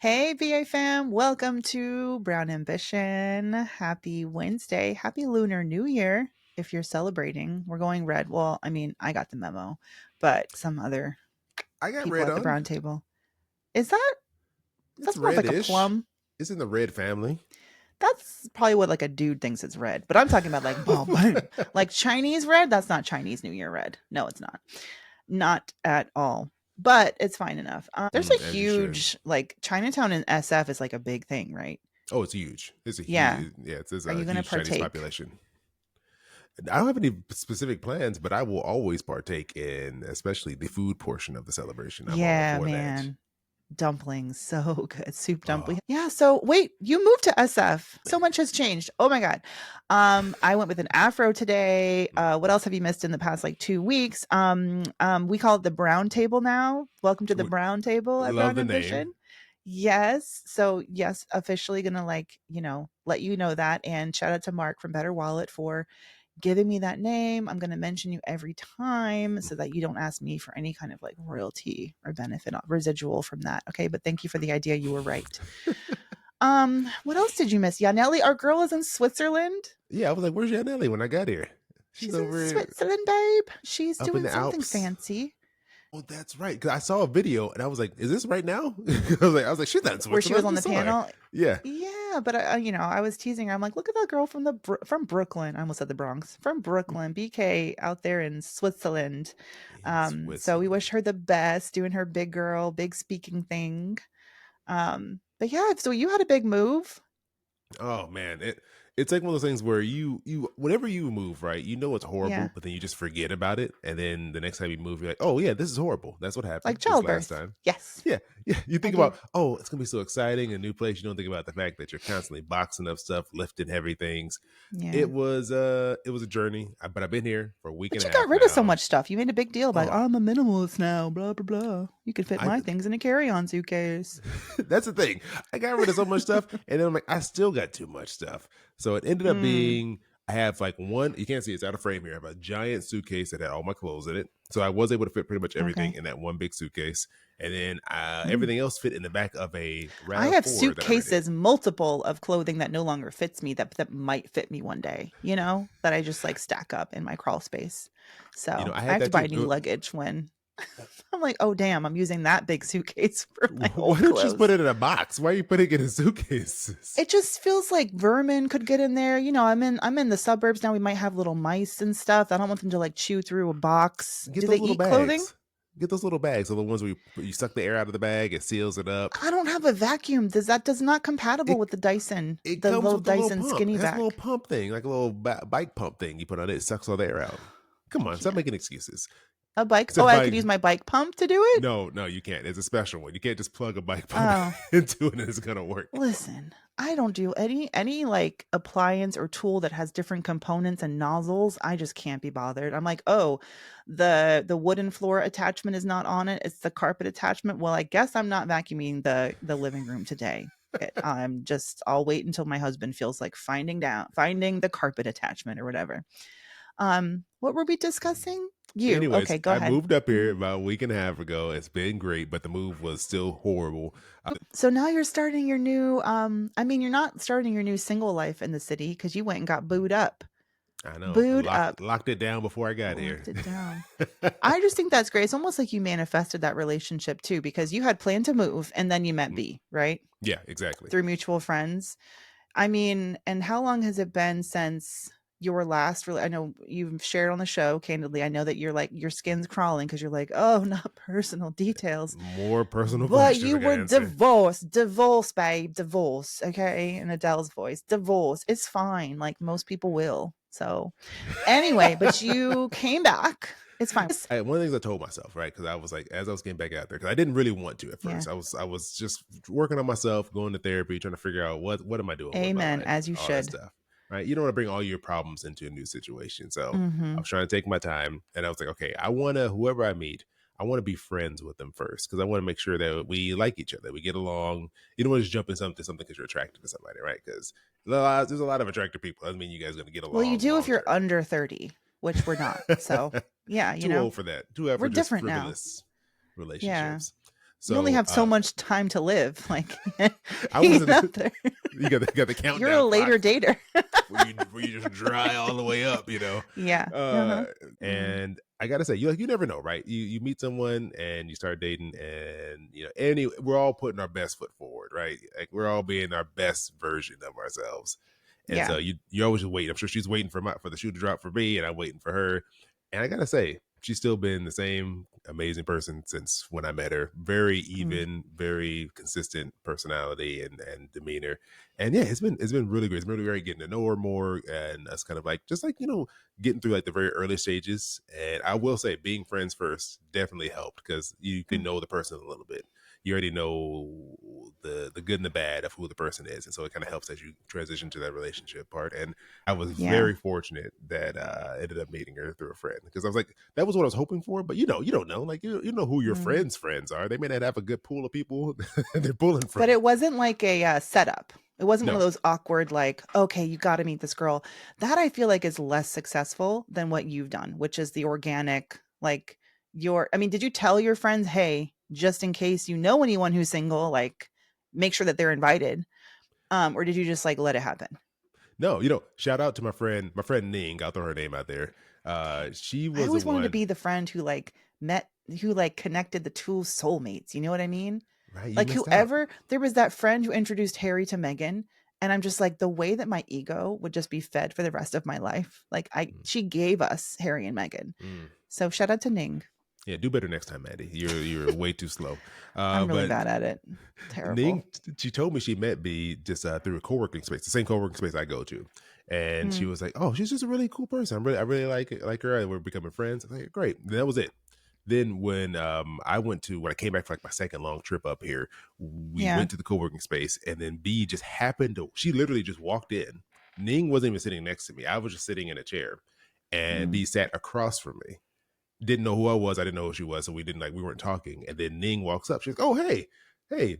Hey, VA fam. Welcome to Brown Ambition. Happy Wednesday. Happy Lunar New Year. If you're celebrating, we're going red. Well, I mean, I got the memo, but some other I got people red at the on. brown table. Is that, It's that's more of like a reddish. plum. It's in the red family. That's probably what like a dude thinks it's red, but I'm talking about like, boom, boom. Like Chinese red. That's not Chinese New Year red. No, it's not. Not at all. But it's fine enough. There's a As you should. huge, like, Chinatown in SF is like a big thing, right? Oh, it's huge. It's a Yeah. huge. Yeah, it's Are you a going to huge Chinese partake? population. I don't have any specific plans, but I will always partake in, especially the food portion of the celebration. I'm all Yeah, for that. man. Dumplings, so good. Soup dumpling. Oh, Yeah, so wait, you moved to SF. So much has changed. Oh my god. I went with an afro today. What else have you missed in the past like 2 weeks? We call it the brown table now. Welcome to the brown table at love Brown the name. Ambition. Yes. So yes, officially gonna like, let you know that. And shout out to Mark from Better Wallet for giving me that name. I'm going to mention you every time so that you don't ask me for any kind of like royalty or benefit residual from that. Okay. But thank you for the idea. You were right. What else did you miss? Yeah, Nelly, our girl is in Switzerland. Yeah, I was like, "Where's Janelli?" When I got here, she's She's in over Switzerland, babe. She's up in doing the something Alps. fancy. Oh, that's right. Because I saw a video and I was like, "Is this right now?" I was like, "She's not in Where she was Switzerland. I on the just saw her." panel. Yeah, Yeah, but I was teasing her. I'm like, look at that girl from from Brooklyn. I almost said the Bronx. From Brooklyn, BK out there in Switzerland. in So we wish Switzerland. her the best, doing her big girl, big speaking thing. But yeah, so you had a big move. Oh man, it's like one of those things where you whenever you move, right, you know it's Yeah, horrible, but then you just forget about it, and then the next time you move, you're like, oh yeah, this is horrible. That's what happened like this last childbirth. time. Yes, Yeah, yeah. You I think did. about, oh, it's gonna be so exciting, a new place. You don't think about the fact that you're constantly boxing up stuff, lifting heavy things. Yeah. It was a journey, but I've been here for a week But and you a got half rid of so now. much stuff. You made a big deal about, Oh, I'm a minimalist now, blah, blah, blah. You could fit I my things in a carry on suitcase. that's the thing. I got rid of so much stuff, and then I'm like, I still got too much stuff. So it ended up Mm, being I have like one. You can't see it's out of frame here. I have a giant suitcase that had all my clothes in it, so I was able to fit pretty much everything okay. in that one big suitcase, and then Mm. everything else fit in the back of a I Rav have Four that I rented. suitcases, multiple of clothing that no longer fits me that might fit me one day, that I just like stack up in my crawl space. So I I had have to that buy too. new luggage when I'm like, oh damn, I'm using that big suitcase for my Why old don't you just put clothes. it in a box? Why are you putting it in suitcases? It just feels like vermin could get in there. I'm in the suburbs now. We might have little mice and stuff. I don't want them to like chew through a box. Get Do they those little eat clothing? bags. Get those little bags. Are the ones where you suck the air out of the bag, it seals it up. I don't have a vacuum. Does not compatible with It the Dyson, It the comes little with the little Dyson pump. skinny It has a little vac. pump thing, like a little bike pump thing you put on it. It sucks all the air out. Come I on, stop can't. making excuses. A bike? Instead Oh, of I could use buying, my bike pump to do it? no, no, you can't. It's a special one. You can't just plug a bike pump Oh, into it and it's gonna work. listen. I don't do any like appliance or tool that has different components and nozzles. I just can't be bothered. I'm like, "Oh, the wooden floor attachment is not on it. It's the carpet attachment. Well, I guess I'm not vacuuming the living room today." I'll wait until my husband feels like finding the carpet attachment or whatever. What were we discussing? You. Anyways, Okay, go I ahead. moved up here Mhm. about a week and a half ago. It's been great, but the move was still horrible. So now you're starting your new I mean, you're not starting your new single life in the city because you went and got booed up. I know. Booed up. Locked it down before I got Locked here. it down. I just think that's great. It's almost like you manifested that relationship too, because you had planned to move and then you met B, right? Yeah, exactly. Through mutual friends. I mean, and how long has it been since your last really I know you've shared on the show candidly. I know that you're like your skin's crawling because you're like, oh, not personal details. More personal But questions you I got to were answer. divorced, babe, divorce. Okay, in Adele's voice, divorce. It's fine. Like most people will. So anyway, but you came back. It's fine. One of the things I told myself, right? Because I was like, as I was getting back out there, because I didn't really want to at Yeah. first. I was just working on myself, going to therapy, trying to figure out what am I doing with my Amen. life, As you all that should. stuff, right? You don't want to bring all your problems into a new situation. So I Mm-hmm. was trying to take my time, and I was like, okay, I want to whoever I meet, I want to be friends with them first because I want to make sure that we like each other, we get along. You don't want to just jump into something because you're attracted to somebody, right? Because there's a lot of attractive people. Doesn't mean you guys are going to get Well, you along do if long you're term. under 30, which we're not. So yeah, Too old for that. Too old we're for just different now. frivolous Yeah. relationships. You only So have so much time to live. Like, I hanging wasn't. out there. You got the You're a countdown later clock dater. where you just dry all the way up, Yeah. uh Uh-huh. Mm. and I gotta say, you never know, right? You meet someone and you start dating, and we're all putting our best foot forward, right? Like, we're all being our best version of ourselves. And Yeah. so you always wait. I'm sure she's waiting for the shoe to drop for me, and I'm waiting for her. And I gotta say, she's still been the same amazing person since when I met her. Very Mm. even, very consistent personality and demeanor. And yeah, it's been really great. It's been really great getting to know her more, and us kind of like just like getting through like the very early stages. And I will say, being friends first definitely helped, because you can Mm. know the person a little bit. You already know the good and the bad of who the person is, and so it kind of helps as you transition to that relationship part. And I was Yeah. very fortunate that I ended up meeting her through a friend, because I was like, that was what I was hoping for. But you don't know, like, you know who your Mm. friends are. They may not have a good pool of people they're pulling But from. it wasn't like a setup. It wasn't one of No. those awkward, like, okay, you got to meet this girl. That I feel like is less successful than what you've done, which is the organic, like, I mean, did you tell your friends, hey, just in case you know anyone who's single, like, make sure that they're invited? Or did you just like let it happen? No, shout out to my friend Ning. I'll throw her name out there. She I was the always wanted to one. be the friend who like who like connected the two soulmates. You know what I mean? Right, you Like missed out. whoever there was that friend who introduced Harry to Meghan, and I'm just like the way that my ego would just be fed for the rest of my life. Like Mm, she gave us Harry and Meghan. mm. So shout out to Ning. Yeah, do better next time, Mandy. You're way too slow. I'm really But bad at it. Terrible. Ning, she told me she met me just through a co-working space, the same co-working space I go to, and she Mm, was like, "Oh, she's just a really cool person. I really like her, and we're becoming friends." I was like, "Great." And that was it. Then when I came back for like my second long trip up here, we yeah. went to the co-working space, and then B just happened to. She literally just walked in. Ning wasn't even sitting next to me. I was just sitting in a chair, and Mm. B sat across from me. Didn't know who I was. I didn't know who she was. So we weren't talking. And then Ning walks up. She's like, "Oh, hey,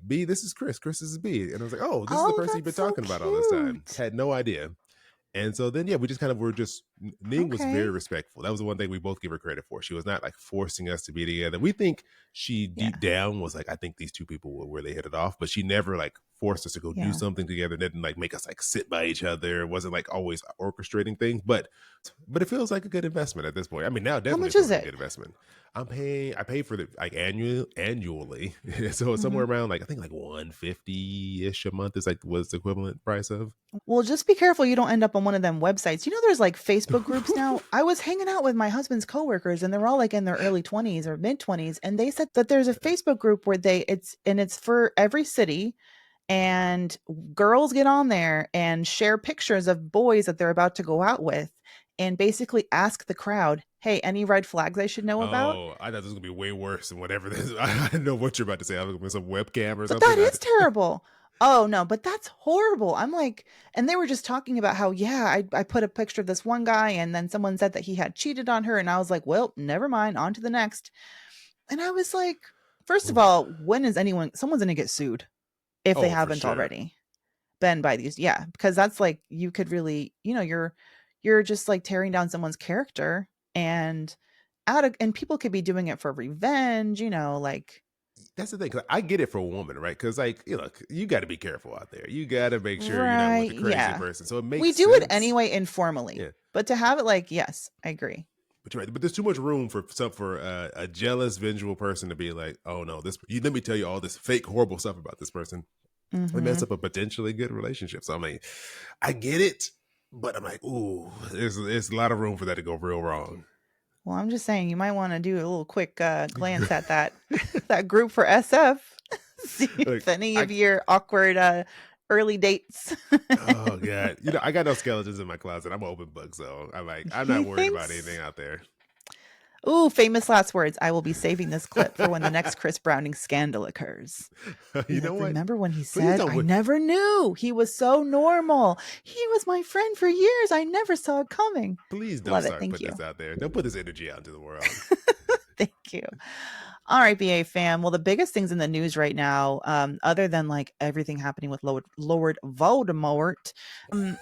B, this is Chris. Chris is B." And I was like, "Oh, this is the Oh, person you've been that's so talking about all this time." cute. Had no idea. And so then, yeah, we just kind of were just, Ning was very Okay. respectful. That was the one thing we both give her credit for. She was not like forcing us to be together. We think she deep Yeah. down was like, I think these two people were where they hit it off, but she never like forced us to go do Yeah. something together. Didn't like make us like sit by each other. It wasn't like always orchestrating things, but it feels like a good investment at this point. I mean, now it How definitely much feels is like a it? good investment. I pay for the like annually. So it's somewhere Mhm. around like, I think like 150-ish a month is like was the equivalent price of. Well, just be careful you don't end up on one of them websites. You know, there's like Facebook groups now. I was hanging out with my husband's coworkers, and they're all like in their early 20s or mid 20s, and they said that there's a Facebook group where it's for every city, and girls get on there and share pictures of boys that they're about to go out with, and basically ask the crowd, "Hey, any red flags I should know about?" Oh, I thought this was gonna be way worse than whatever this. I didn't know what you're about to say. I was gonna be some webcam or But something. that is terrible. Oh, no, but that's horrible. I'm like, and they were just talking about how, yeah, I put a picture of this one guy, and then someone said that he had cheated on her. And I was like, well, never mind, on to the next. And I was like, first of Ooh. all, when is someone's going to get sued if they Oh, for haven't sure. already been by these? Yeah, because that's like, you could really, you're just like tearing down someone's character, and and people could be doing it for revenge, like, That's the thing. 'Cause I get it for a woman, right? Because like, look, you got to be careful out there. You got to make sure you're not with right. a crazy Yeah. person. So it We makes do it sense. anyway informally, Yeah. but to have it like, yes, I agree. But you're right. But there's too much room for a jealous, vengeful person to be like, oh no, let me tell you all this fake, horrible stuff about this person. It mess Mhm. up a potentially good relationship. So I'm like, I get it, but I'm like, ooh, there's a lot of room for that to go real wrong. Well, I'm just saying you might wanna do a little quick, glance at that that group for SF. See Like if any I of your awkward, early dates. oh god, I got no skeletons in my closet. I'm an open book, so I'm not He worried about anything thinks out there. Ooh, famous last words. I will be saving this clip for when the next Chris Browning scandal occurs. Be You know like, what? "Remember when he Please said, don't. 'I never knew. He was so normal. He was my friend for years. I never saw it coming.'" Please don't Love it. start Thank putting you. this out there. Don't put this energy out into the world. Thank you. All right, BA fam. Well, the biggest things in the news right now, other than like everything happening with Lord Voldemort,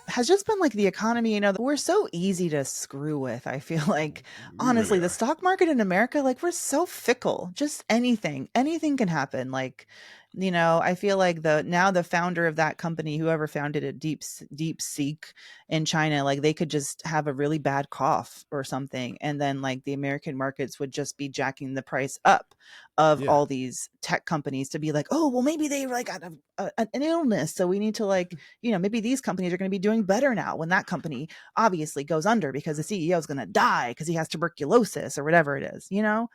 has just been like the economy. We're so easy to screw with. I feel like, We really honestly, the are. stock market in America, like we're so fickle. Just anything can happen. Like, I feel like the founder of that company, whoever founded it, Deep Seek in China, like they could just have a really bad cough or something, and then like the American markets would just be jacking the price up of Yeah. all these tech companies to be like, oh, well, maybe they like got an illness, so we need to like, maybe these companies are going to be doing better now when that company obviously goes under because the CEO is going to die because he has tuberculosis or whatever it is. Like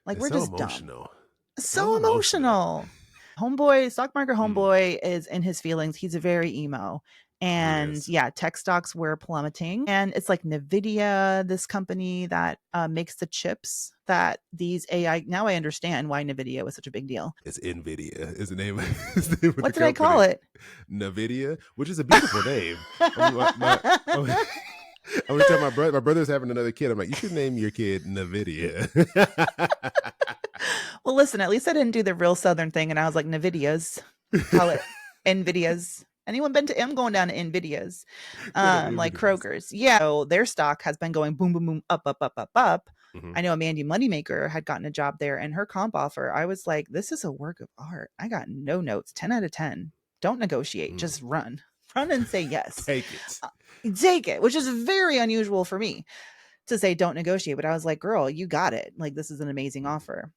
It's we're so just dumb, emotional. So so emotional. emotional. Homeboy, stock market Mm, homeboy is in his feelings. He's a very emo. he And is. yeah, tech stocks were plummeting. And it's like Nvidia, this company that makes the chips that these AI. Now I understand why Nvidia was such a big deal. It's Nvidia. Is the name, is the name of the What did I call company. it? Nvidia, which is a beautiful name. I was telling my brother's having another kid. I'm like, you should name your kid Nvidia. Well, listen, at least I didn't do the real Southern thing. And I was like, Nvidia's. Call it Nvidia's. Anyone been to? I'm going down to Nvidia's, Go to like Nvidia's. Kroger's. Yeah, so their stock has been going boom, boom, boom, up, up, up, up, up. Hmm. I know Mandy Moneymaker had gotten a job there, and her comp offer, I was like, this is a work of art. I got no notes, 10 out of 10. Don't negotiate, Mm. just run. Run and say yes. Take it. Uh, Take it, which is very unusual for me to say don't negotiate, but I was like, girl, you got it. Like this is an amazing Mm. offer.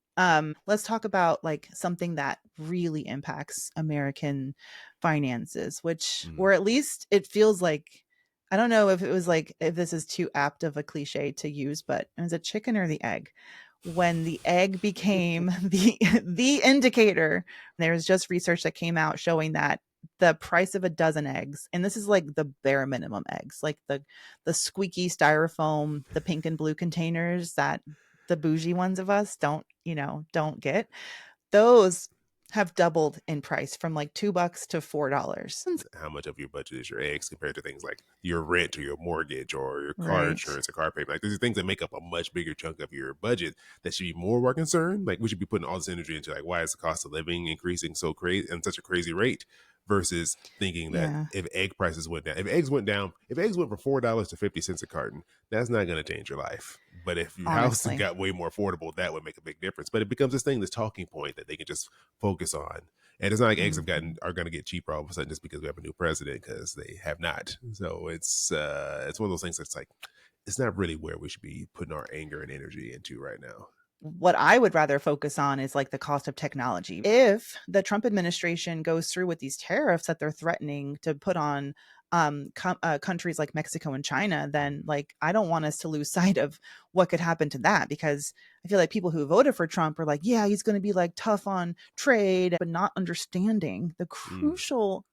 Let's talk about like something that really impacts American finances, which, Mm. or at least it feels like, I don't know if it was like, if this is too apt of a cliche to use, but it was a chicken or the egg. When the egg became the indicator, there's just research that came out showing that the price of a dozen eggs, and this is like the bare minimum eggs, like the squeaky styrofoam, the pink and blue containers that the bougie ones of us don't get. Those have doubled in price from like $2 to $4. How much of your budget is your eggs compared to things like your rent or your mortgage or your car Right. insurance or car payment? Like these are things that make up a much bigger chunk of your budget that should be more of our concern. Like we should be putting all this energy into like why is the cost of living increasing so crazy and such a crazy rate versus thinking that Yeah, if egg prices went down, if eggs went from $4 to 50 cents a carton, that's not going to change your life. But if your house honestly. got way more affordable, that would make a big difference. But it becomes this thing, this talking point that they can just focus on, and it's not like eggs Mhm. are going to get cheaper all of a sudden just because we have a new president, because they have not. So it's one of those things that's like it's not really where we should be putting our anger and energy into right now. What I would rather focus on is like the cost of technology. If the Trump administration goes through with these tariffs that they're threatening to put on countries like Mexico and China, then like I don't want us to lose sight of what could happen to that, because I feel like people who voted for Trump are like, yeah, he's going to be like tough on trade, but not understanding the Mm, crucial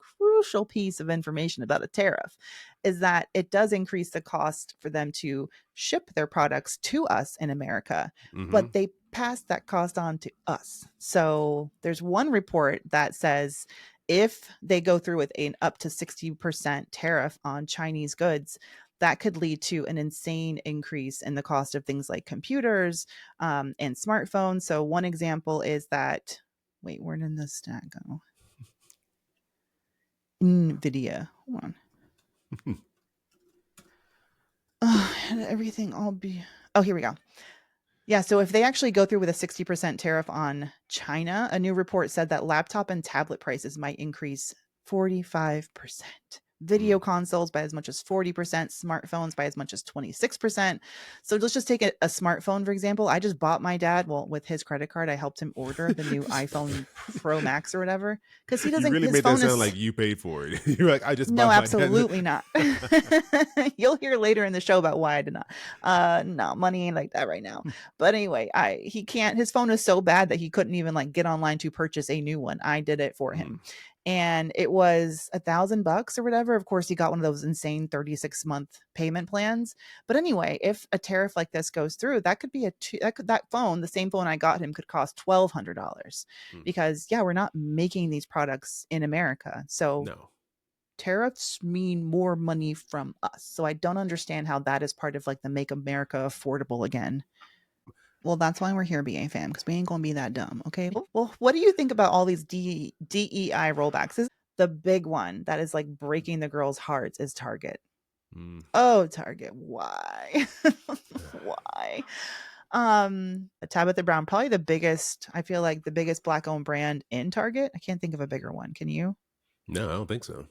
piece of information about a tariff is that it does increase the cost for them to ship their products to us in America, mm-hmm, but they pass that cost on to us. So there's one report that says if they go through with an up to 60% tariff on Chinese goods, that could lead to an insane increase in the cost of things like computers and smartphones. So one example is that, wait, where did the stat go? NVIDIA. Hold on. Everything all be. Oh, here we go. Yeah, so if they actually go through with a 60% tariff on China, a new report said that laptop and tablet prices might increase 45%. mm. Video consoles by as much as 40%, smartphones by as much as 26%. So let's just take a smartphone, for example. I just bought my dad, well, with his credit card, I helped him order the new iPhone Pro Max or whatever, because he You doesn't, really his made that phone sound is, like you paid for it. You're like, I just no, bought my dad. absolutely not. You'll hear later in the show about why I did not. No, money ain't like that right now. But anyway, he can't. His phone is so bad that he couldn't even like get online to purchase a new one. I did it for Mm, him, and it was $1,000 or whatever. Of course, he got one of those insane 36-month payment plans. But anyway, if a tariff like this goes through, that could be that phone, the same phone I got him, could cost $1,200, mm. because yeah, we're not making these products in America, so No. tariffs mean more money from us. So I don't understand how that is part of like the make America affordable again. Well, that's why we're here, BA fam, because we ain't gonna be that dumb. Okay. Well, what do you think about all these DEI rollbacks? Is the big one that is like breaking the girls' hearts is Target. Mm. Oh, Target, why? Why? Tabitha Brown, probably the biggest, I feel like the biggest black owned brand in Target. I can't think of a bigger one. Can you? No, I don't think so.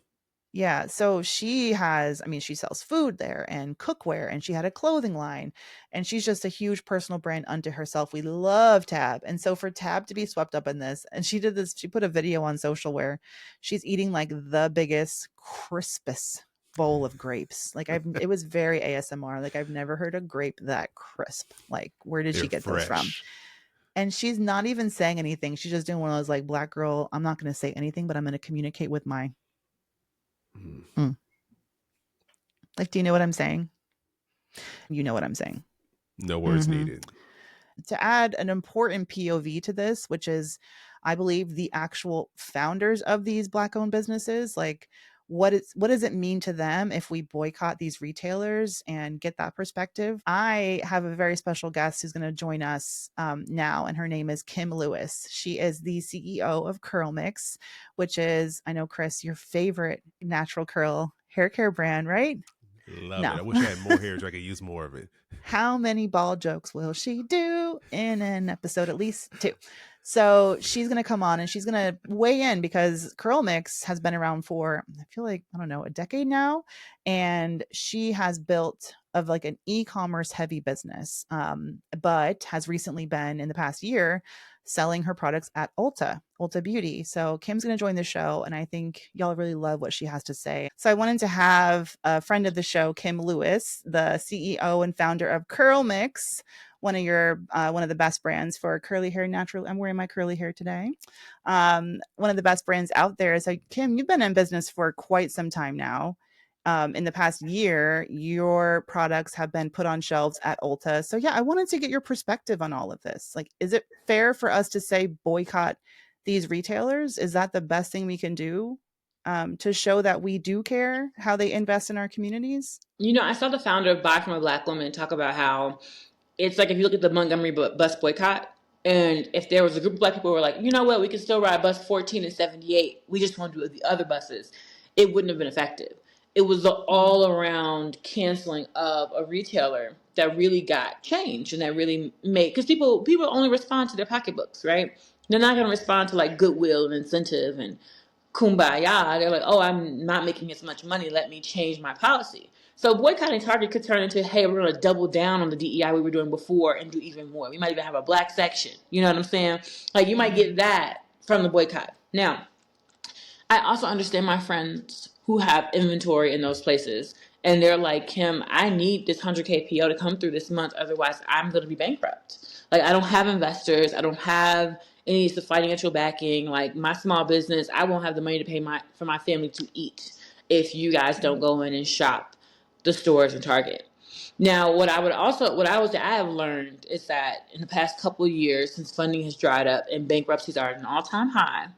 Yeah, so she has, I mean, she sells food there and cookware, and she had a clothing line, and she's just a huge personal brand unto herself. We love Tab. And so for Tab to be swept up in this, and she did this, she put a video on social where she's eating like the biggest, crispest bowl of grapes. Like it was very ASMR. Like I've never heard a grape that crisp. Like where did she They're get those from? fresh. And she's not even saying anything. She's just doing one of those like black girl, I'm not going to say anything, but I'm going to communicate with my Mm. mm. Like, do you know what I'm saying? You know what I'm saying. No words Mhm. needed. To add an important POV to this, which is, I believe, the actual founders of these Black owned businesses, like what does it mean to them if we boycott these retailers and get that perspective? I have a very special guest who's going to join us now, and her name is Kim Lewis. She is the CEO of CurlMix, which is, I know, Chris, your favorite natural curl hair care brand, right? Love it. No. I wish I had more hair so I could use more of it. How many ball jokes will she do in an episode? At least two. So she's going to come on and she's going to weigh in because CurlMix has been around for, I feel like, I don't know, a decade now. And she has built of like an e-commerce heavy business, but has recently been in the past year selling her products at Ulta Beauty. So Kim's going to join the show, and I think y'all really love what she has to say. So I wanted to have a friend of the show, Kim Lewis, the CEO and founder of CurlMix, one of the best brands for curly hair. Natural. I'm wearing my curly hair today. One of the best brands out there. So Kim, you've been in business for quite some time now. In the past year, your products have been put on shelves at Ulta. So yeah, I wanted to get your perspective on all of this. Like, is it fair for us to say boycott these retailers? Is that the best thing we can do to show that we do care how they invest in our communities? You know, I saw the founder of Buy from a Black Woman talk about how it's like if you look at the Montgomery bus boycott, and if there was a group of black people who were like, you know what, we can still ride bus 14 and 78, we just won't do it with the other buses, it wouldn't have been effective. It was the Mm, all around canceling of a retailer that really got change and that really made, because people only respond to their pocketbooks, right? They're not going to respond to like goodwill and incentive and kumbaya. They're like, oh, I'm not making as much money. Let me change my policy. So boycotting Target could turn into, hey, we're going to double down on the DEI we were doing before and do even more. We might even have a black section. You know what I'm saying? Like you might get mm, that from the boycott. Now, I also understand my friends who have inventory in those places. And they're like, Kim, I need this 100K PO to come through this month. Otherwise, I'm going to be bankrupt. Like, I don't have investors. I don't have any financial backing. Like, my small business, I won't have the money to pay for my family to eat if you guys don't mm. go in and shop the stores and Target. Now, I have learned is that in the past couple of years, since funding has dried up and bankruptcies are at an all-time high,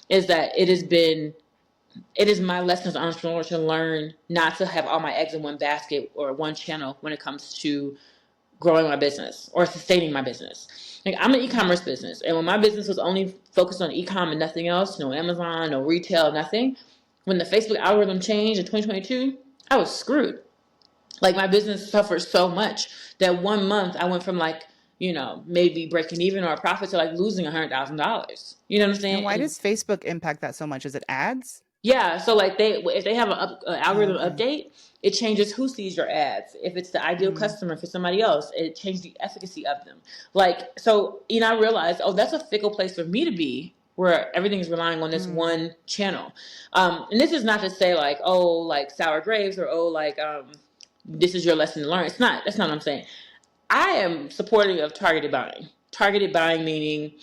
is that it is my lesson as an entrepreneur to learn not to have all my eggs in one basket or one channel when it comes to growing my business or sustaining my business. Like I'm an Mm. e-commerce business, and when my business was only focused on e-com and nothing else, no Amazon, no retail, nothing. When the Facebook algorithm changed in 2022, I was screwed. Like my business suffered so much that one month I went from like maybe breaking even or a profit to like losing $100,000. You know what I'm And saying? why And does Facebook impact that so much? Is it ads? yeah, so like if they have an Oh, algorithm okay. update, it changes who sees your ads. If it's the ideal Mm, customer for somebody else, it changes the efficacy of them. Like so, I realized, oh, that's a fickle place for me to be, where everything's relying on this mm. one channel. And this is not to say like, oh, like sour grapes or oh, like this is your lesson to learn. It's not. That's not what I'm saying. I am supportive of targeted buying. Targeted buying meaning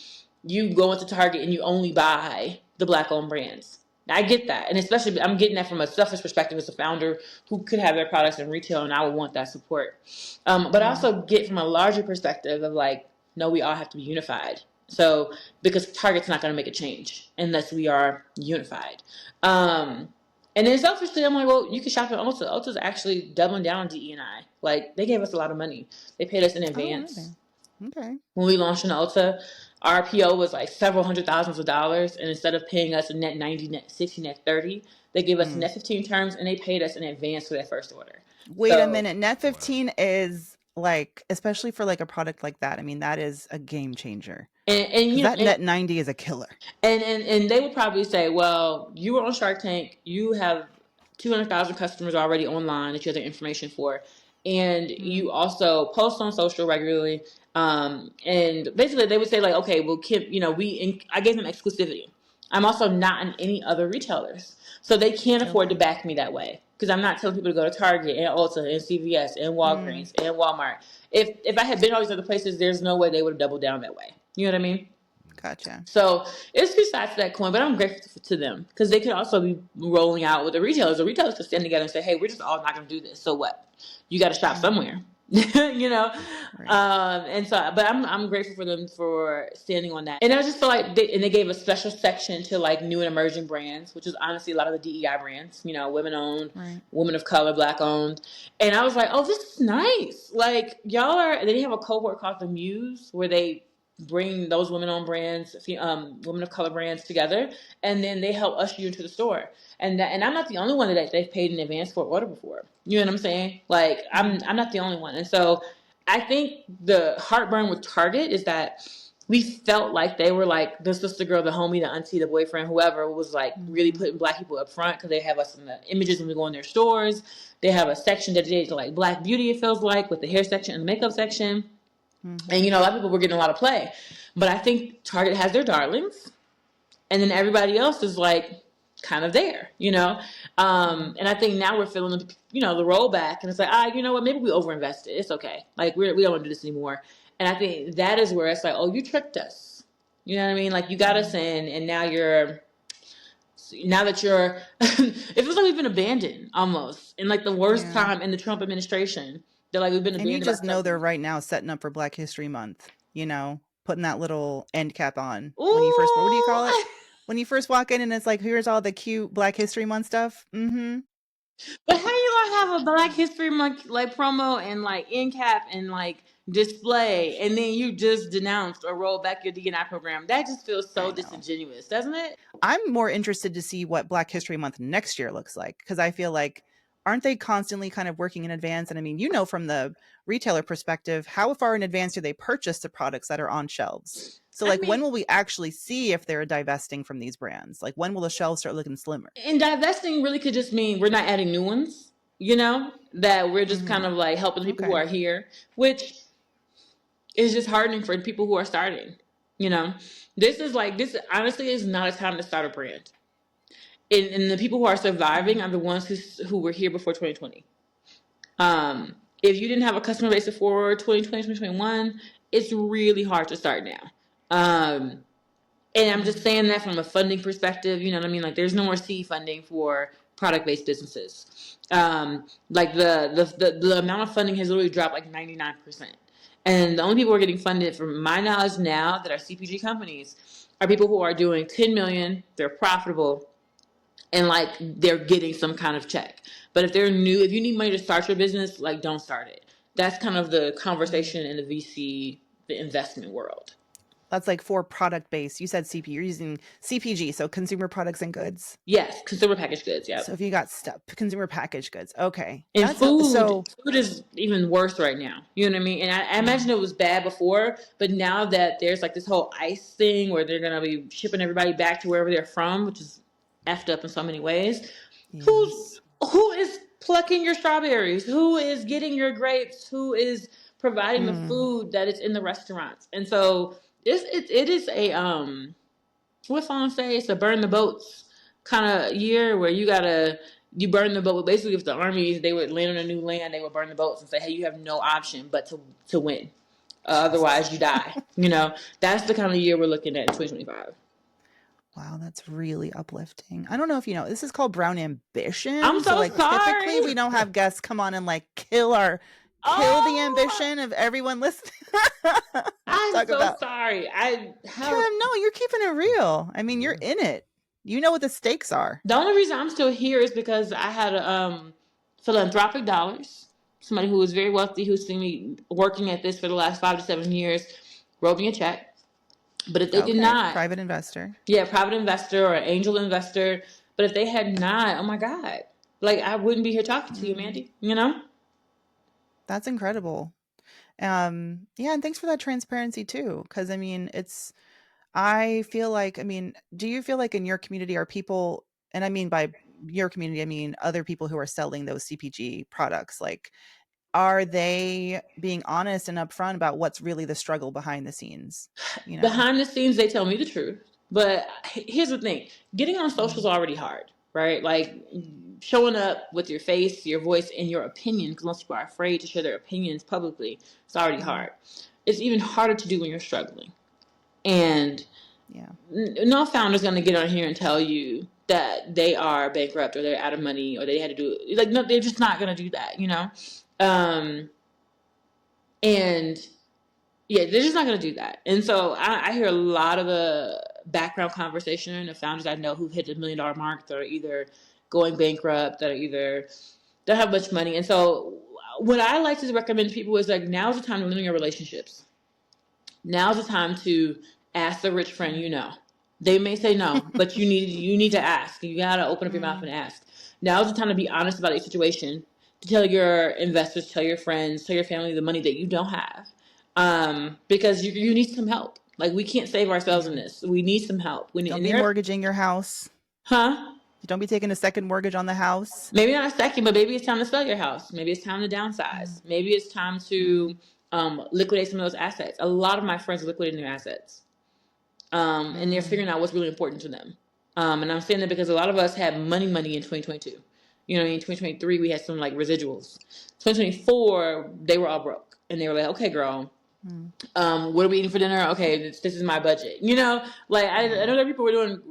you go into Target and you only buy the black owned brands. I get that. And especially I'm getting that from a selfish perspective as a founder who could have their products in retail and I would want that support. But I Mm. also get from a larger perspective of like, no, we all have to be unified. So because Target's not going to make a change unless we are unified. Um, and then selfishly, I'm like, well, you can shop at Ulta. Ulta's actually doubling down on DE&I. Like they gave us a lot of money. They paid us in Oh, advance. really? Okay. When we launched in Ulta, our PO was like several hundred thousands of dollars, and instead of paying us a net 90, net 60, net 30, they gave us Mm. net 15 terms, and they paid us in advance for that first order. Wait a So, minute. Net Wow. 15 is like, especially for like a product like that. I mean, that is a game changer. and Because you know, that net 90 is a killer. and they would probably say, well, you were on Shark Tank, you have 200,000 customers already online that you have their information for, and Mm. you also post on social regularly. And basically, they would say like, okay, well, Kim, I gave them exclusivity. I'm also not in any other retailers, so they can't afford to Okay. back me that way because I'm not telling people to go to Target and Ulta and CVS and Mm. Walgreens and Walmart. If I had been all these other places, there's no way they would have doubled down that way. You know what I mean? Gotcha. So it's two sides to that coin, but I'm grateful to them because they could also be rolling out with the retailers. The retailers could stand together and say, "Hey, we're just all not going to do this. So what? You got to shop Mm. somewhere." you know. Right. And so, but I'm grateful for them for standing on that. And I just feel like they gave a special section to like new and emerging brands, which is honestly a lot of the DEI brands. Women owned, Right. women of color, black owned. And I was like, oh, this is nice. Like y'all are. And then they have a cohort called the Muse where they bring those women-owned brands, women of color brands together, and then they help usher you into the store. And I'm not the only one that they've paid in advance for order before. You know what I'm saying? Like Mm. I'm not the only one. And so I think the heartburn with Target is that we felt like they were like the sister girl, the homie, the auntie, the boyfriend, whoever was like really Mm-hmm. putting black people up front because they have us in the images when we go in their stores. They have a section dedicated to like black beauty, it feels like, with the hair section and the makeup section. And Mm-hmm. a lot of people were getting a lot of play. But I think Target has their darlings, and then everybody else is like kind of there. Right. And I think now we're feeling the rollback, and it's like, you know what, maybe we overinvested. It's okay. Like we don't want to do this anymore. And I think that is where it's like, oh, you tricked us. You know what I mean? Like you got us Mm. in, and now that you're it feels like we've been abandoned almost in like the worst Yeah. time in the Trump administration. They're like, we've been And you abandoned by just the know they're customer. right now setting up for Black History Month, putting that little end cap on when you first, what do you Ooh. call it? When you first walk in and it's like, here's all the cute Black History Month stuff. Mm-hmm. But how you gonna have a Black History Month like promo and like end cap and like display, and then you just denounced or roll back your DNI program? That just feels so I know. disingenuous, doesn't it? I'm more interested to see what Black History Month next year looks like because I feel like aren't they constantly kind of working in advance? And I mean, from the retailer perspective, how far in advance do they purchase the products that are on shelves? So, I like, mean, when will we actually see if they're divesting from these brands? Like, when will the shelves start looking slimmer? and divesting really could just mean we're not adding new ones. That we're just kind Mm-hmm. of like helping the people who Okay. are here, which is just hardening for the people who are starting. You know, this honestly is not a time to start a brand. And the people who are surviving are the ones who were here before 2020. If you didn't have a customer base before 2020, 2021, it's really hard to start now. And I'm just Mm-hmm. saying that from a funding perspective, you know what I mean? Like there's no more seed funding for product-based businesses. Like the amount of funding has literally dropped like 99%. And the only people who are getting funded, from my knowledge now, that are CPG companies are people who are doing 10 million, they're profitable, and like they're getting some kind of check. But if they're new, if you need money to start your business, like don't start it. That's kind of the Mm. conversation in the VC, the investment world. That's like for product based. You said CP. You're using CPG, so consumer products and goods. Yes, consumer packaged goods. So Yep. if you got stuff, consumer packaged goods, okay, And that's food, so. food is even worse right now. You know what I mean? And I imagine Mm, it was bad before, but now that there's like this whole ICE thing where they're gonna be shipping everybody back to wherever they're from, which is effed up in so many ways. yes. Who is plucking your strawberries? Who is getting your grapes? Who is providing the Mm. food that is in the restaurants? And so it is a what song say? It's a burn the boats kind of year where you burn the boat. Basically, if the armies they would land on a new land, they would burn the boats and say, "Hey, you have no option but to win. Otherwise, you Jesus. die." That's the kind of year we're looking at in 2025. Wow, that's really uplifting. I don't know if you know, this is called Brown I'm Ambition. So so like typically sorry. we don't have guests come on and like kill the Oh, ambition of everyone listening. I'm Talk so about sorry. Kim, no, you're keeping it real. I mean, you're Yeah. in it. You know what the stakes are. The only reason I'm still here is because I had philanthropic dollars somebody who was very wealthy, who's seen me working at this for the last 5 to 7 years, wrote me a check. But if they did Okay, not, private investor. yeah, private investor or angel investor. But if they had not, oh my God, like I wouldn't be here talking to you, Mandy. You know? That's incredible. Yeah, and thanks for that transparency too. Because I mean, I feel like, I mean, do you feel like in your community are people, and I mean by your community, I mean other people who are selling those CPG products, like, are they being honest and upfront about what's really the struggle behind the scenes? You know? Behind the scenes, they tell me the truth. But here's the thing: getting on social is Mm, already hard, right? Like showing up with your face, your voice, and your opinion, because most people are afraid to share their opinions publicly. It's already mm, hard. It's even harder to do when you're struggling. And yeah. no founder's going to get on here and tell you that they are bankrupt or they're out of money or they had to do it. Like, no, they're just not going to do that, you know? Um, and yeah, they're just not going to do that. And so I hear a lot of the background conversation and the founders I know who've hit the $1 million mark that are either going bankrupt, that are either don't have much money. And so what I like to recommend to people is like, now's the time to live in your relationships. Now's the time to ask the rich friend you know. They may say no, but you need to ask. You gotta open up your mouth Mm, and ask. Now's the time to be honest about your situation. To tell your investors, tell your friends, tell your family the money that you don't have, because you need some help. Like we can't save ourselves in yeah. this. We need some help. We need, Don't and be there, mortgaging your house. huh? Don't be taking a second mortgage on the house. Maybe not a second, but maybe it's time to sell your house. Maybe it's time to downsize. Mm, Maybe it's time mm, to liquidate some of those assets. A lot of my friends are liquidating their assets, and they're mm, figuring out what's really important to them. And I'm saying that because a lot of us had money in 2022. You know, in 2023 we had some like residuals. 2024 they were all broke, and they were like, "Okay, girl, mm, what are we eating for dinner? Okay, this is my budget." You know, like I yeah. know that people were doing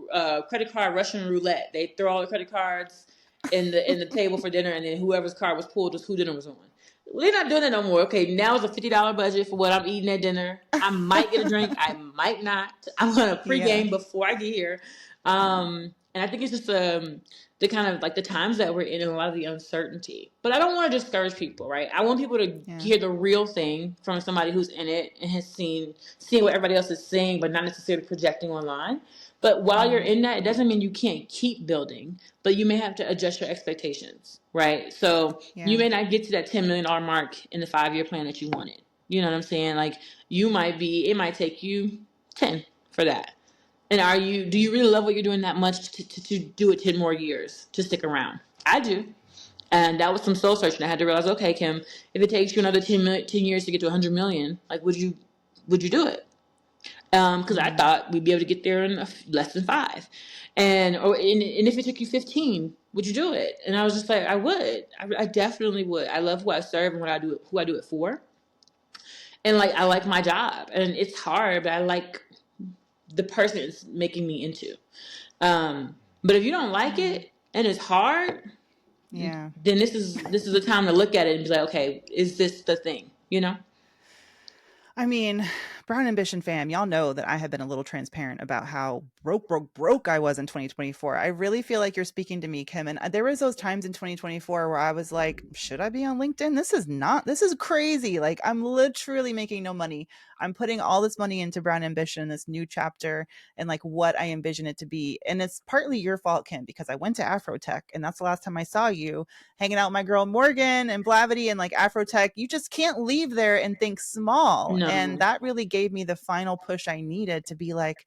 credit card Russian roulette. They throw all the credit cards in the table for dinner, and then whoever's card was pulled was who dinner was on. We're not doing that no more. Okay, now it's a $50 budget for what I'm eating at dinner. I might get a drink, I might not. I'm gonna Yeah. pregame before I get here. Yeah. And I think it's just the kind of like the times that we're in and a lot of the uncertainty. But I don't want to discourage people, right? I want people to Yeah. hear the real thing from somebody who's in it and has seen what everybody else is saying, but not necessarily projecting online. But while you're Mm, in that, it doesn't mean you can't keep building, but you may have to adjust your expectations, right? So you yeah. may not get to that $10 million mark in the 5 year plan that you wanted. You know what I'm saying? Like it might take you 10 for that. And do you really love what you're doing that much to do it 10 more years to stick around? I do. And that was some soul searching. I had to realize, okay, Kim, if it takes you another 10 years to get to 100 million, like, would you do it? Because I Mm, thought we'd be able to get there in less than 5. And if it took you 15, would you do it? And I was just like, I would. I definitely would. I love who I serve and who I do it for. And like, I like my job and it's hard, but I like the person it's making me into. But if you don't like mm, it and it's hard, yeah. then this is the time to look at it and be like, okay, is this the thing? You know? I mean, Brown Ambition fam, y'all know that I have been a little transparent about how broke I was in 2024. I really feel like you're speaking to me, Kim. And there was those times in 2024 where I was like, should I be on LinkedIn? This is crazy. Like, I'm literally making no money. I'm putting all this money into Brown Ambition, this new chapter, and like what I envision it to be. And it's partly your fault, Kim, because I went to Afrotech, and that's the last time I saw you hanging out with my girl Morgan and Blavity and like Afrotech. You just can't leave there and think small. And No. that really gave me the final push I needed to be like,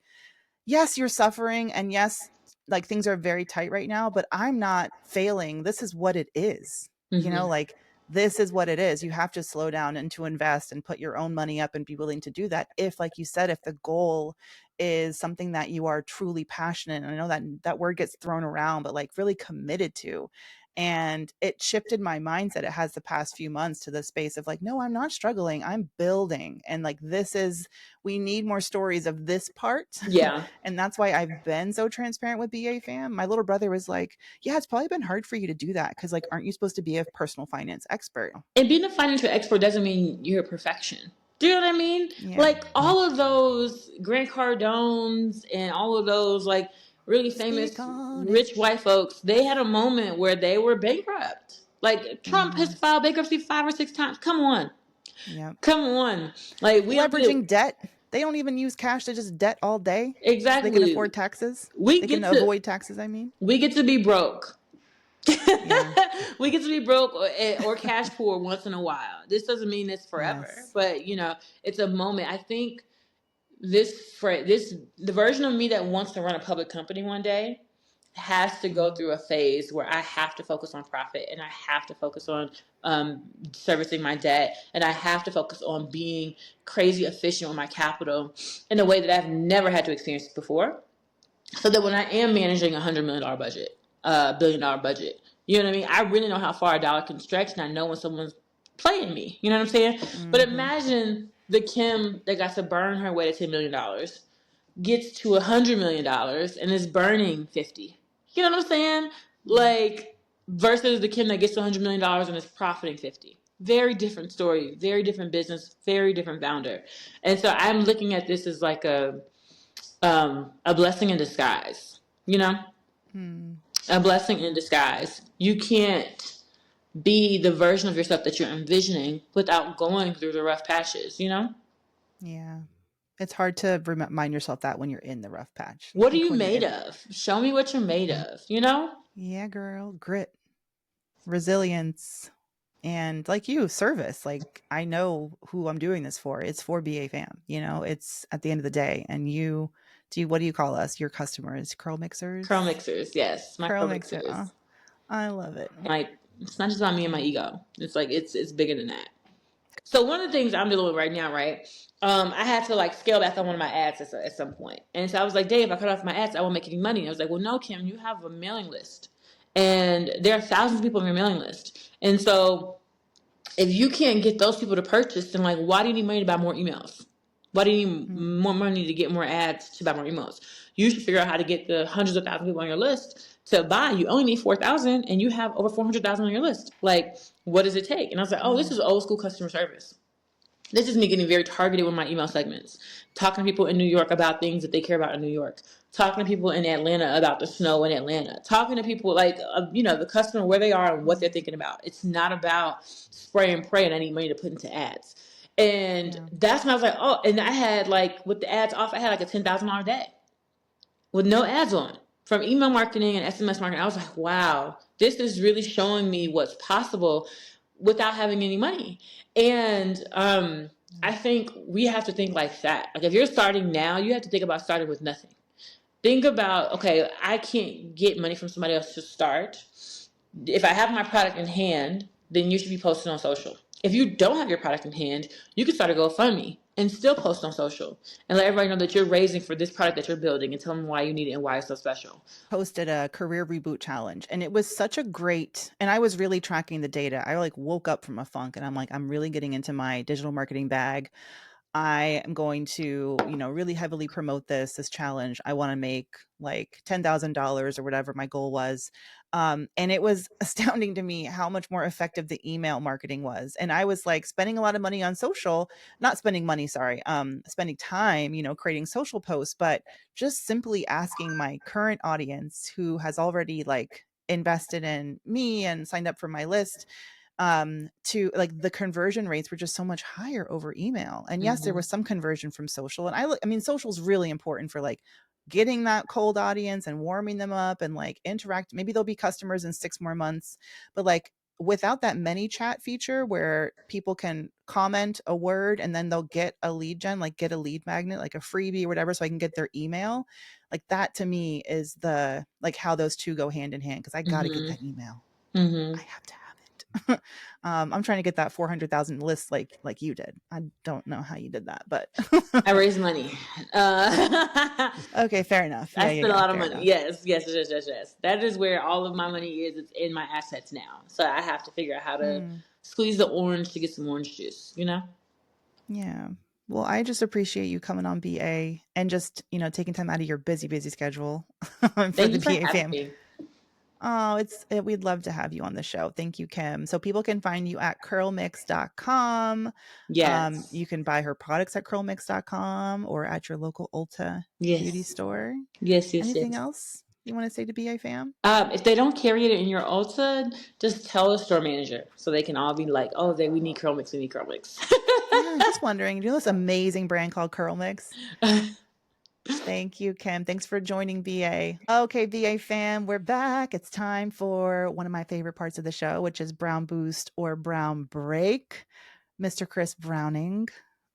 yes, you're suffering. And yes, like things are very tight right now, but I'm not failing. This is what it is. Hmm. Like this is what it is. You have to slow down and to invest and put your own money up and be willing to do that. If, like you said, if the goal is something that you are truly passionate, and I know that word gets thrown around, but like really committed to. And it shifted my mindset. It has the past few months to the space of like, no, I'm not struggling. I'm building. And like, we need more stories of this part. Yeah. And that's why I've been so transparent with BA fam. My little brother was like, yeah, it's probably been hard for you to do that. Cause like, aren't you supposed to be a personal finance expert? And being a financial expert doesn't mean you're a perfection. Do you know what I mean? Yeah. Like all of those Grant Cardones and all of those like really Speak famous on it. rich white folks, they had a moment where they were bankrupt. Like Trump has filed bankruptcy 5 or 6 times. Come on. Yeah. Come on. Like we don't Leveraging debt. They don't even use cash. They just debt all day. exactly. So they can afford taxes. We They get can to avoid taxes, I mean. we get to be broke. Yeah. We get to be broke or cash poor once in a while. This doesn't mean it's forever, Yes. but you know, it's a moment. I think the version of me that wants to run a public company one day has to go through a phase where I have to focus on profit, and I have to focus on servicing my debt, and I have to focus on being crazy efficient with my capital in a way that I've never had to experience before. So that when I am managing $100 million budget, $1 billion budget, you know what I mean? I really know how far a dollar can stretch, and I know when someone's playing me. You know what I'm saying? But imagine the Kim that got to burn her way to $10 million gets to $100 million and is burning 50. You know what I'm saying? Like versus the Kim that gets to $100 million and is profiting 50. Very different story, very different business, very different founder. And so I'm looking at this as like a blessing in disguise. You know, a blessing in disguise. You can't be the version of yourself that you're envisioning without going through the rough patches. You know. Yeah. It's hard to remind yourself that when you're in the rough patch. What are Like you when you're made in of? Show me what you're made of. You know. Yeah, girl. Grit, resilience, and like you, service. Like I know who I'm doing this for. It's for BA fam. You know, it's at the end of the day. And you do what do you call us? Your customers, curl mixers? Curl mixers, yes, my Curl curl mixer. mixers. Oh, I love it. Like it's not just about me and my ego. It's like it's bigger than that. So one of the things I'm dealing with right now, right? I had to like scale back on one of my ads at some point, and so I was like, Dave, if I cut off my ads, I won't make any money. And I was like, well, no, Kim, you have a mailing list, and there are thousands of people on your mailing list, and so if you can't get those people to purchase, then like, why do you need money to buy more emails? Why do you need more money to get more ads to buy more emails? You should figure out how to get the hundreds of thousands of people on your list to buy. You only need 4,000, and you have over 400,000 on your list. Like, what does it take? And I was like, oh, this is old school customer service. This is me getting very targeted with my email segments, talking to people in New York about things that they care about in New York, talking to people in Atlanta about the snow in Atlanta, talking to people like, the customer, where they are and what they're thinking about. It's not about spray and pray and I need money to put into ads. And that's when I was like, oh, and I had like, with the ads off, I had like a $10,000 day with no ads on from email marketing and SMS marketing. I was like, wow, this is really showing me what's possible without having any money. And I think we have to think like that. Like if you're starting now, you have to think about starting with nothing. Think about, okay, I can't get money from somebody else to start. If I have my product in hand, then you should be posting on social. If you don't have your product in hand, you can start a GoFundMe and still post on social and let everybody know that you're raising for this product that you're building and tell them why you need it and why it's so special. Posted a career reboot challenge, and it was such a great, and I was really tracking the data. I like woke up from a funk and I'm like, I'm really getting into my digital marketing bag. I am going to, really heavily promote this challenge. I want to make like $10,000 or whatever my goal was. And it was astounding to me how much more effective the email marketing was. And I was like spending a lot of money on social, not spending money, sorry, spending time, creating social posts, but just simply asking my current audience who has already like invested in me and signed up for my list, to like the conversion rates were just so much higher over email. And yes, there was some conversion from social. And I mean, social is really important for like getting that cold audience and warming them up and like interact. Maybe they'll be customers in 6 more months, but like without that many chat feature where people can comment a word and then they'll get a lead gen, like get a lead magnet, like a freebie or whatever, so I can get their email. Like that to me is the, like how those two go hand in hand. Cause I got to get that email. I have to have it. I'm trying to get that 400,000 list like you did. I don't know how you did that, but I raised money. Okay, fair enough. I spent a lot of money. Yes. That is where all of my money is. It's in my assets now. So I have to figure out how to squeeze the orange to get some orange juice, Yeah. Well, I just appreciate you coming on BA and just, taking time out of your busy schedule for Thank the you for BA having fam. me. Oh, we'd love to have you on the show. Thank you, Kim. So people can find you at CurlMix.com. Yes. You can buy her products at CurlMix.com or at your local Ulta beauty store. Yes. Anything else? you want to say to BA fam? If they don't carry it in your Ulta, just tell the store manager so they can all be like, "Oh, we need CurlMix. We need CurlMix." Yeah, just wondering. You know this amazing brand called CurlMix? Thank you, Kim. Thanks for joining VA. Okay, VA fam, we're back. It's time for one of my favorite parts of the show, which is Brown Boost or Brown Break. Mr. Chris Browning.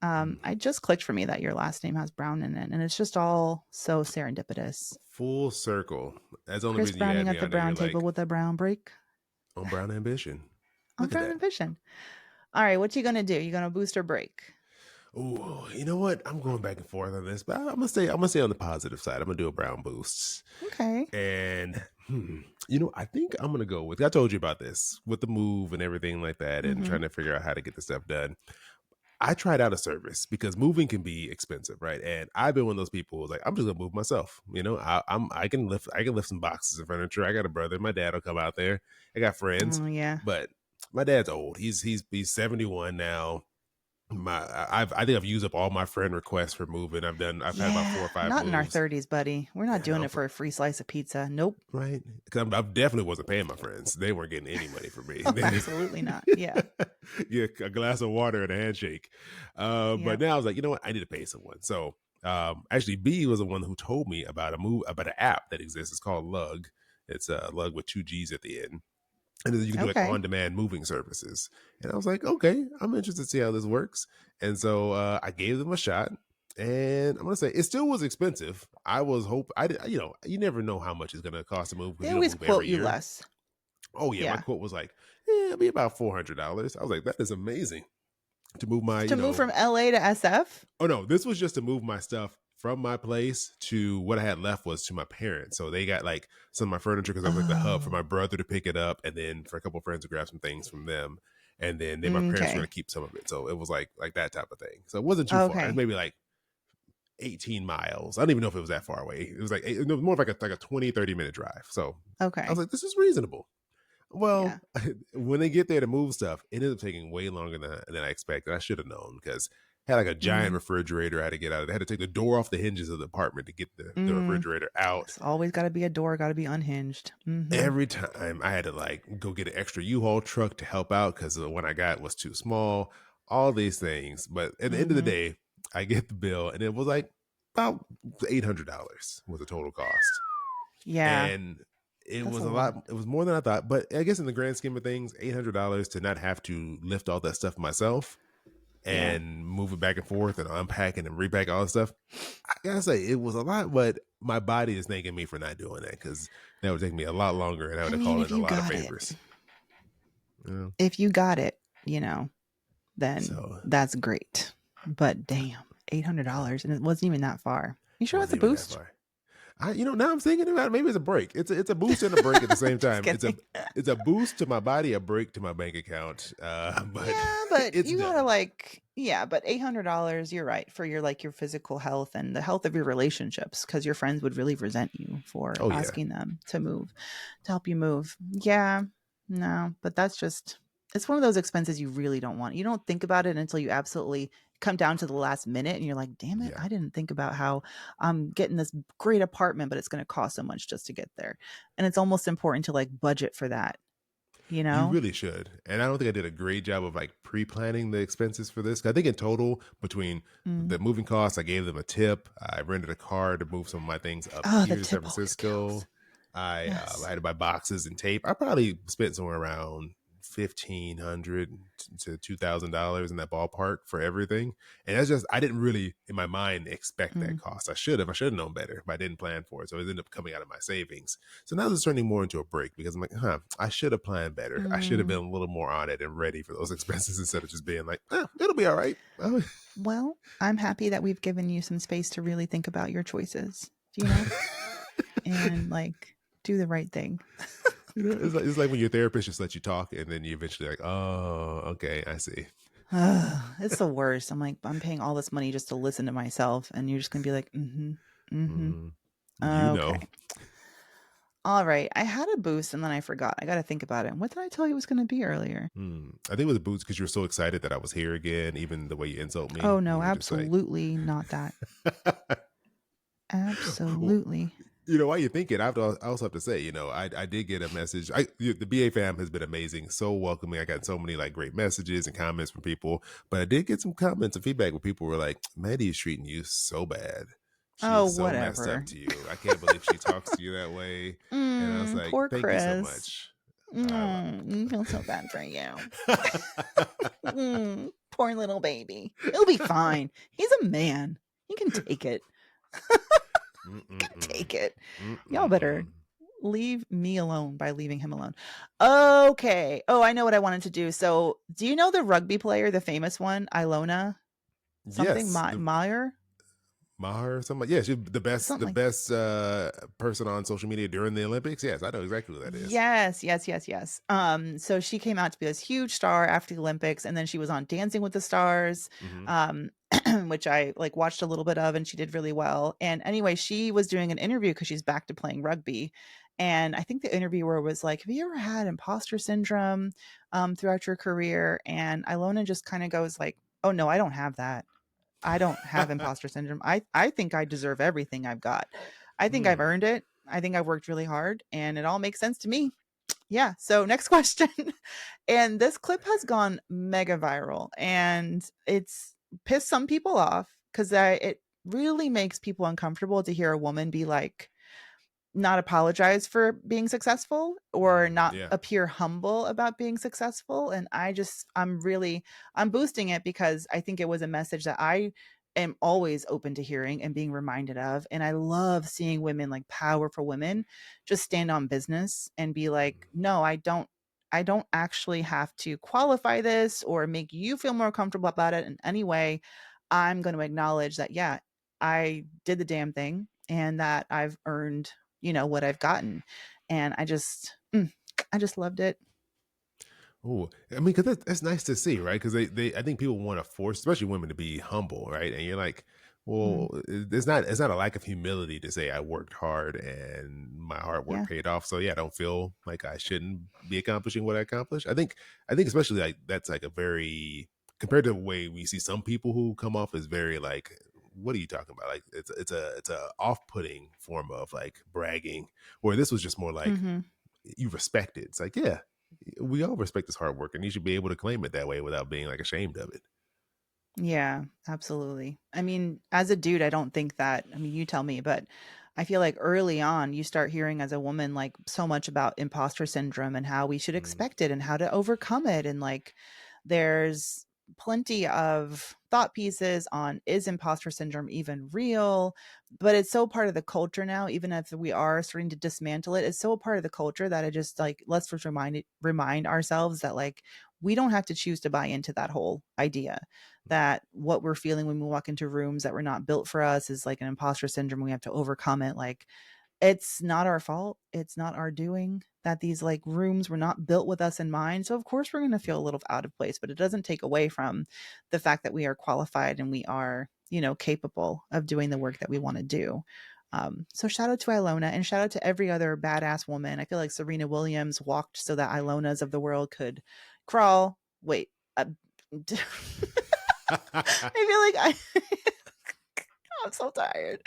I just clicked for me that your last name has Brown in it, and it's just all so serendipitous. Full circle. That's the only Chris reason you Browning had at me the on there. brown You're table like, with a brown break on Brown Ambition. on Look at Brown that. Ambition. All right, what you gonna do? You gonna boost or break? Oh, you know what? I'm going back and forth on this, but I'm gonna stay on the positive side. I'm gonna do a brown boost. Okay. And I think I'm gonna go with. I told you about this with the move and everything like that, and trying to figure out how to get the stuff done. I tried out a service because moving can be expensive, right? And I've been one of those people who's like, I'm just gonna move myself. I can lift some boxes of furniture. I got a brother. My dad will come out there. I got friends, Oh yeah. but my dad's old. He's 71 now. I think I've used up all my friend requests for moving. I've had about 4 or 5 not moves. in our 30s, buddy. We're not Yeah, doing no, it for a free slice of pizza. Nope. right? Because I definitely wasn't paying my friends. They weren't getting any money from me. Oh, absolutely not. Yeah. Yeah, a glass of water and a handshake. But now I was like, you know what? I need to pay someone. So actually, B was the one who told me about an app that exists. It's called Lug. It's a Lug with 2 G's at the end. And then you can do like on-demand moving services. And I was like, okay, I'm interested to see how this works. And so I gave them a shot. And I'm gonna say it still was expensive. You never know how much it's gonna cost to move. They always quote you less. Oh yeah, my quote was like, it'll be about $400. I was like, that is amazing to move move from LA to SF. Oh no, this was just to move my stuff from my place to what I had left was to my parents. So they got like some of my furniture because I was like the hub for my brother to pick it up, and then for a couple of friends to grab some things from them, and then my parents were gonna keep some of it. So it was like that type of thing. So it wasn't too far. It was maybe like 18 miles. I don't even know if it was that far away. It was like more of like a 20, 30-minute drive. So I was like, this is reasonable. Well, when they get there to move stuff, it ended up taking way longer than I expected. I should have known because I had like a giant refrigerator I had to get out of. I had to take the door off the hinges of the apartment to get the refrigerator out. It's always got to be a door, got to be unhinged. Every time I had to like go get an extra U-Haul truck to help out because the one I got was too small. All these things. But at the end of the day, I get the bill and it was like about $800 was the total cost. Yeah. And it was a lot. It was more than I thought. But I guess in the grand scheme of things, $800 to not have to lift all that stuff myself and move it back and forth and unpack and repack all that stuff. I gotta say, it was a lot, but my body is thanking me for not doing that because that would take me a lot longer and I would have called in a lot of favors. Yeah. If you got it, then that's great. But damn, $800 and it wasn't even that far. You sure that's a boost? Now I'm thinking about it. Maybe it's a break. It's a boost and a break at the same time. It's a boost to my body, a break to my bank account. But you gotta but $800, you're right, for your physical health and the health of your relationships, because your friends would really resent you for asking them to help you move. Yeah, no, but it's one of those expenses you really don't want. You don't think about it until you absolutely come down to the last minute and you're like, damn it, I didn't think about how I'm getting this great apartment, but it's going to cost so much just to get there. And it's almost important to budget for that. You really should. And I don't think I did a great job of pre-planning the expenses for this. I think in total, between the moving costs, I gave them a tip. I rented a car to move some of my things up here to San Francisco. I had to buy boxes and tape. I probably spent somewhere around $1,500 to $2,000 in that ballpark for everything. And that's just, I didn't really in my mind expect that cost. I should have known better, but I didn't plan for it. So it ended up coming out of my savings. So now it's turning more into a break because I'm like, I should have planned better. I should have been a little more on it and ready for those expenses instead of just being like, it'll be all right. Well, I'm happy that we've given you some space to really think about your choices, and do the right thing. It's like when your therapist just lets you talk and then you eventually like, oh, okay, I see. It's the worst. I'm like, I'm paying all this money just to listen to myself, and you're just gonna be like, okay. All right. I had a boost and then I forgot. I got to think about it. What did I tell you it was going to be earlier? I think it was a boost because you were so excited that I was here again, even the way you insult me. Oh no, absolutely not that. Absolutely. While you're thinking, I also have to say, I did get a message. The BA fam has been amazing, so welcoming. I got so many like great messages and comments from people, but I did get some comments and feedback where people were like, "Maddie is treating you so bad. She Oh, is so messed up whatever. to you. I can't believe she talks to you that way." And I was like, Poor "Thank you so Chris. much." I love I feel so bad for you. it. Poor little baby. He'll be fine. He's a man. He can take it. Mm-mm-mm. Take it. Y'all better Mm-mm-mm. leave me alone by leaving him alone. Okay. Oh, I know what I wanted to do. So, do you know the rugby player, the famous one, Ilona? Something Yes, the Maher? Maher or something. Yeah, she's the Something like best person on social media during the Olympics. Yes, I know exactly who that is. yes, yes, yes, yes. So she came out to be this huge star after the Olympics, and then she was on Dancing with the Stars, Hmm. um, which I like watched a little bit of, and she did really well. And anyway, she was doing an interview because she's back to playing rugby, and I think the interviewer was like, "Have you ever had imposter syndrome throughout your career?" And Ilona just kind of goes like, "Oh no, I don't have that. I don't have imposter syndrome. I think I deserve everything I've got. I think I've Mm. earned it. I think I've worked really hard and it all makes sense to me." Yeah. So next question. And this clip has gone mega viral and it's pissed some people off because it really makes people uncomfortable to hear a woman be like, not apologize for being successful or not Yeah. appear humble about being successful. And I'm boosting it because I think it was a message that I am always open to hearing and being reminded of. And I love seeing women, like powerful women, just stand on business and be like, no, I don't actually have to qualify this or make you feel more comfortable about it in any way. I'm going to acknowledge that, yeah, I did the damn thing and that I've earned, what I've gotten. And I just loved it. Oh, I mean, because that's nice to see, right? Because I think people want to force, especially women, to be humble, right? And you're like, Mm, well, it's not a lack of humility to say I worked hard and my hard work yeah. paid off. So yeah, I don't feel like I shouldn't be accomplishing what I accomplished. I think especially like that's like a very compared to the way we see some people who come off as very like, what are you talking about? Like it's a off putting form of like bragging, where this was just more like Hmm. you respect it. It's like, yeah, we all respect his hard work, and you should be able to claim it that way without being like ashamed of it. Yeah, absolutely. I mean, as a dude, I don't think that, I mean, you tell me, but I feel like early on, you start hearing as a woman, like so much about imposter syndrome and how we should Mm, expect it and how to overcome it. And like, there's plenty of thought pieces on is imposter syndrome even real? But it's so part of the culture now, even if we are starting to dismantle it, it's so a part of the culture that I just like, let's just remind ourselves that like, we don't have to choose to buy into that whole idea that what we're feeling when we walk into rooms that were not built for us is like an imposter syndrome. We have to overcome it. Like it's not our fault. It's not our doing that these like rooms were not built with us in mind. So of course we're going to feel a little out of place, but it doesn't take away from the fact that we are qualified and we are, capable of doing the work that we want to do. So shout out to Ilona and shout out to every other badass woman. I feel like Serena Williams walked so that Ilonas of the world could crawl. Wait, I feel like I'm so tired.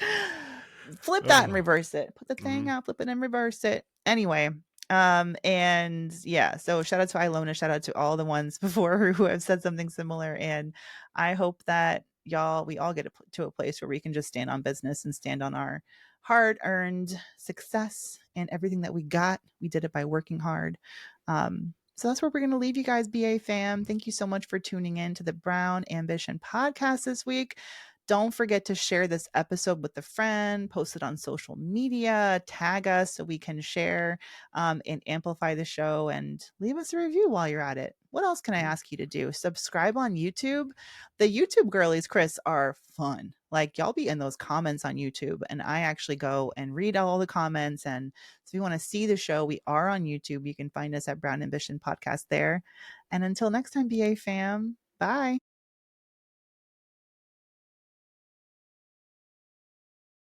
Flip that and oh, reverse it. Put the thing mhm. out, flip it and reverse it. Anyway, and yeah, so shout out to Ilona, shout out to all the ones before her who have said something similar. And I hope that we all get to a place where we can just stand on business and stand on our hard earned success and everything that we got. We did it by working hard. So that's where we're going to leave you guys, BA fam. Thank you so much for tuning in to the Brown Ambition podcast this week. Don't forget to share this episode with a friend, post it on social media, tag us so we can share and amplify the show, and leave us a review while you're at it. What else can I ask you to do? Subscribe on YouTube. The YouTube girlies, Chris, are fun. Like, y'all be in those comments on YouTube, and I actually go and read all the comments. And so if you want to see the show, we are on YouTube. You can find us at Brown Ambition Podcast there. And until next time, BA fam, bye.